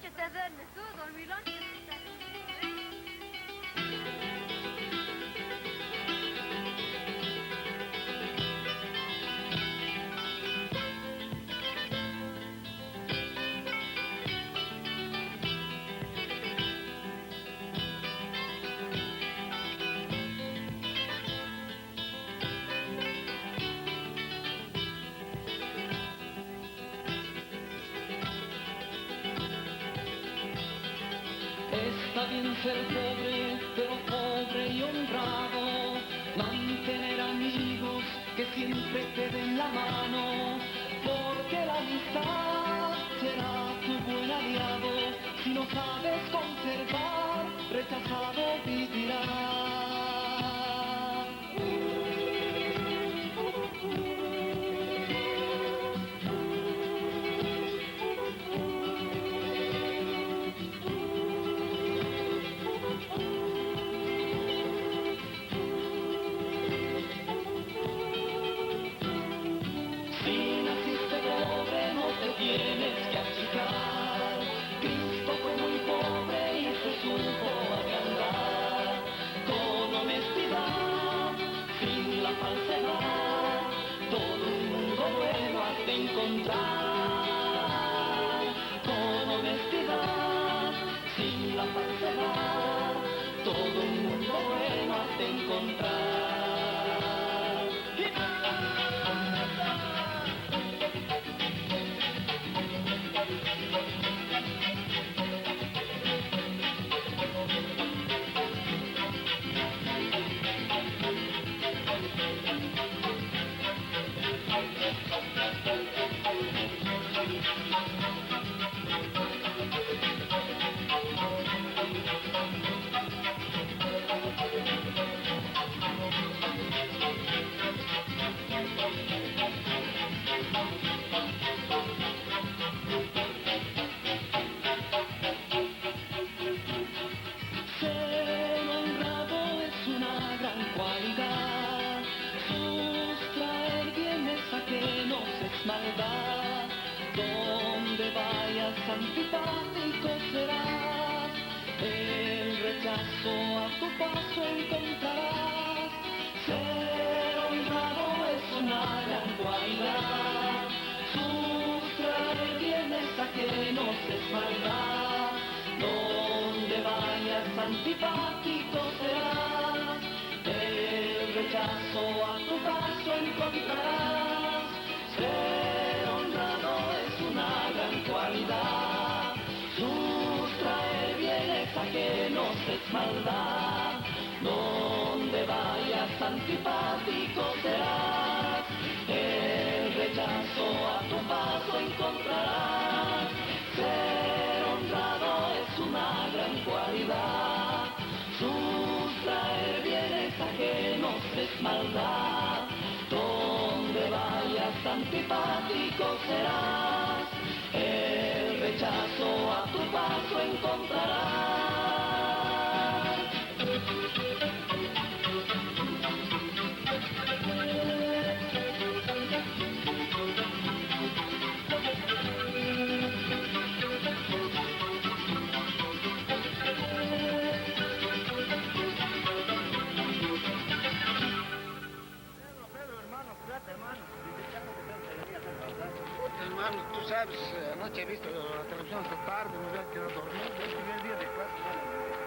noche te duermes tú, dormilón. Está bien ser pobre, pero pobre y honrado, mantener amigos que siempre te den la mano, porque la amistad será tu buen aliado. Si no sabes conservar, rechazado vivirás. Tienes que achicar. Cristo fue muy pobre y se supo agrandar. Con honestidad, sin la falsedad, todo un mundo bueno has de encontrar. Con honestidad, sin la falsedad, todo un mundo bueno has de encontrar. Maldad, donde vayas antipático serás, el rechazo a tu paso encontrarás. Ser honrado es una gran cualidad, sustraer bienes ajenos es maldad, donde vayas antipático serás, el rechazo a tu paso encontrarás. Ser honrado es una gran cualidad, sustraer bienes ajenos es maldad, donde vayas antipático serás, el rechazo a tu paso encontrarás. Ser honrado es una gran cualidad, sustraer bienes ajenos es maldad, donde vayas antipático serás, el rechazo a tu paso encontrarás. Hermano, tú sabes, anoche he visto la televisión hasta tarde, me había quedado dormido, el primer día de clase.